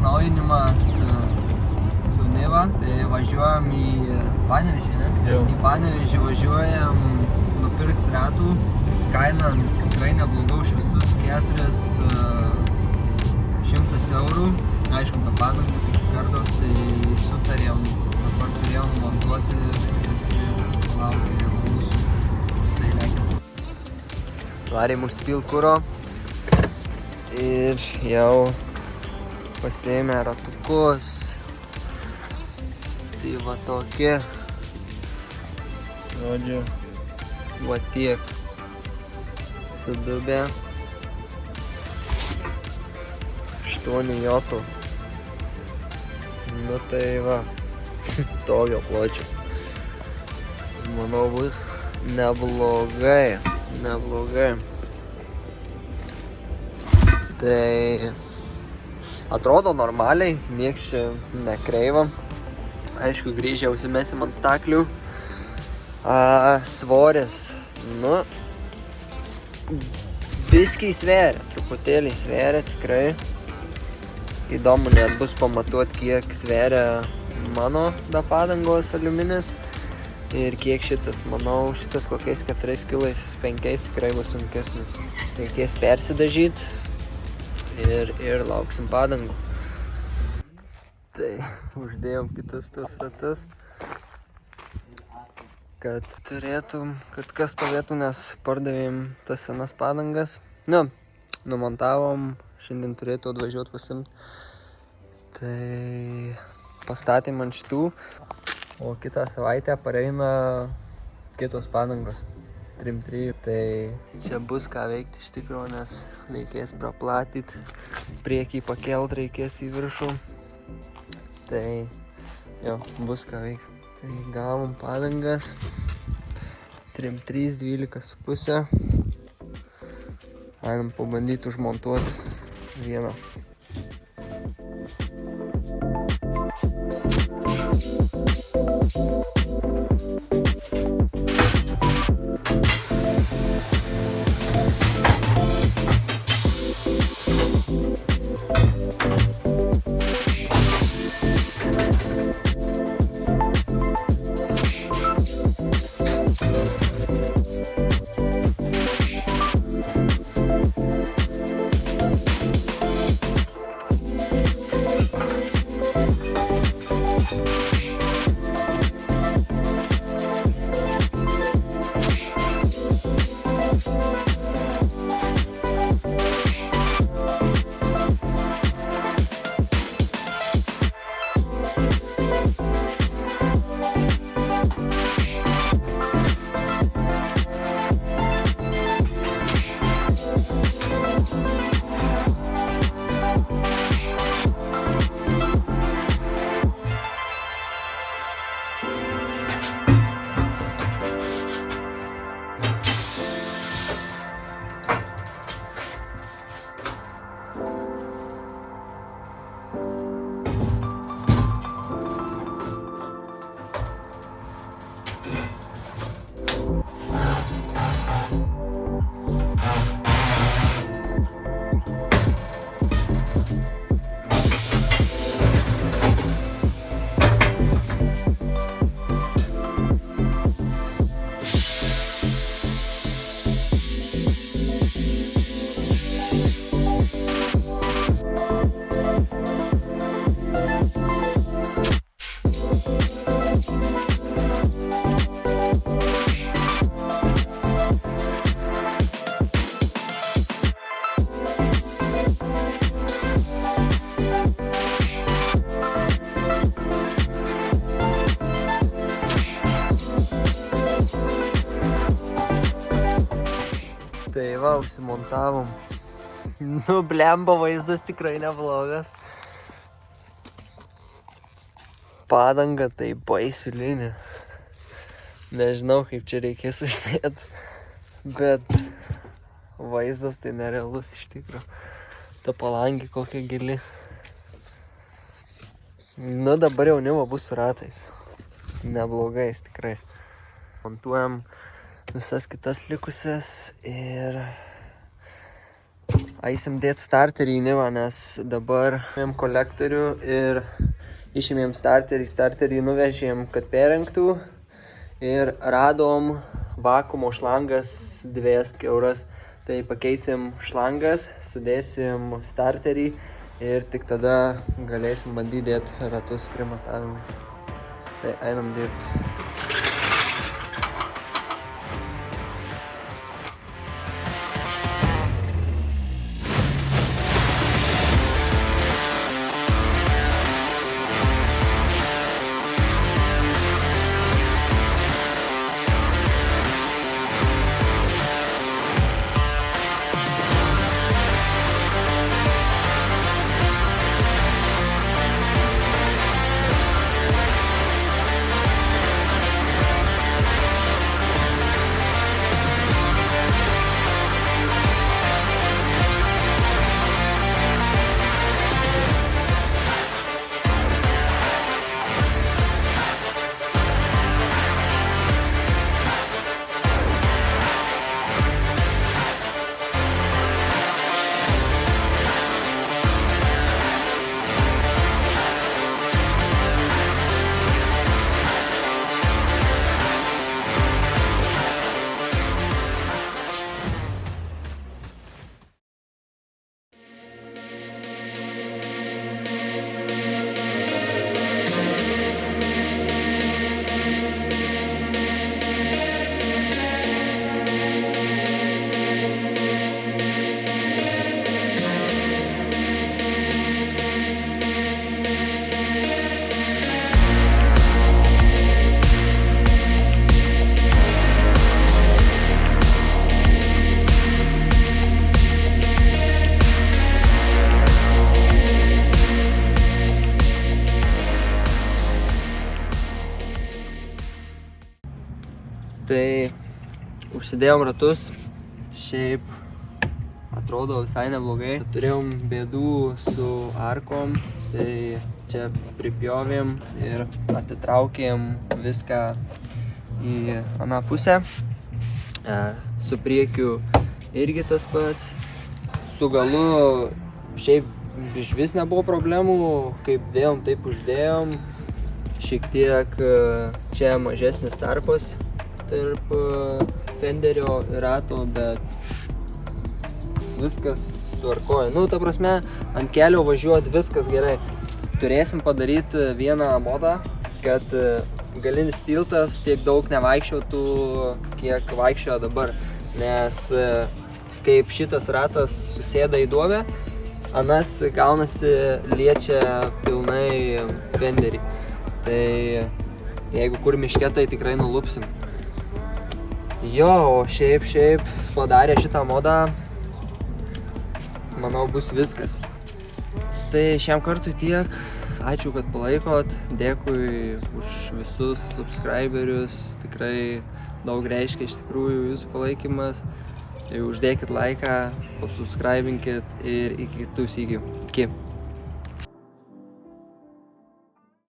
atnaujinimas su Niva, tai važiuojam į Panevėžį, ne? Jau. Į Panevėžį važiuojam nupirkti ratų, kaina tikrai nebloga už visus 400 eurų, aišku, be padangų tik skardos, tai sutarėm, dabar turėjom montuoti ir laukti mūsų, tai lekiam. Varėm užspilt kuro ir jau pasiėmė ratukus, tai va tokie, Žodžiu, va tiek sudubę, 8 jotų, nu tai va, tokio pločio, manau bus neblogai, tai atrodo normaliai, nieks čia nekreiva. Aišku, grįžę užsimesim ant staklių. Svoris, nu, biškiai sveria, truputėlį sveria tikrai. Įdomu net bus pamatuoti, kiek sveria mano be padangos aliuminis ir kiek šitas, manau, šitas kokiais 4 kilais, 5 tikrai bus sunkesnis. Reikės persidažyti ir lauksim padangų. Tai uždėjom kitus tus ratus, kad turėtum, kad kas stovėtų, nes pardavėm tas senas padangas. Nu, numontavom, šiandien turėtų atvažiuoti pasiimti. Tai pastatėm ant šitų, o kitą savaitę pareina kitos padangos. 3-3. Tai čia bus ką veikti iš tikrųjų, nes reikės praplatyti, priekį pakelt reikės į viršų. Tai jo, bus ką veikti. Tai gavom padangas 3-3, 12,5. Einam pabandyti užmontuoti vieną. Tai va, užsimontavom. Nu, blemba, vaizdas tikrai neblogas. Padanga tai baisiulinė. Nežinau, kaip čia reikės uždėti, bet vaizdas tai nerealus iš tikrųjų. Ta palangė kokia gili. Nu, dabar jau Niva bus su ratais. Neblogais tikrai. Montuojam visas kitas likusias ir Eisim dėti starterį į Nivą, nes dabarėm kolektorių ir išėmėm starterį nuvežėm, kad perrengtų ir radom vakuumo šlangas 2 euras. Tai pakeisim šlangas, sudėsim starterį ir tik tada galėsim bandyti dėti ratus prie matavimų. Tai einam dirbti. Tai užsidėjom ratus, šiaip atrodo visai neblogai. Turėjom bėdų su arkom, tai čia pripjovėm ir atitraukėm viską į aną pusę. Su priekiu irgi tas pats. Su galu šiaip išvis nebuvo problemų, kaip dėjom, taip uždėjom. Šiek tiek čia mažesnis tarpas tarp fenderio ir rato, bet viskas tvarkoja. Nu, ta prasme, ant kelio važiuoti viskas gerai. Turėsim padaryti vieną modą, kad galinis tiltas tiek daug nevaikščiotų, kiek vaikščioja dabar. Nes kaip šitas ratas susėda į duobę, anas gaunasi liečia pilnai fenderį. Tai jeigu kur miške, tai tikrai nulupsim. Jo, o šiaip padarė šitą modą, manau, bus viskas. Tai šiam kartui tiek. Ačiū, kad palaikot. Dėkui už visus subscriberius. Tikrai daug reiškia iš tikrųjų jūsų palaikymas. Tai uždėkit laiką, subscribinkit ir iki kitų sykių. Iki.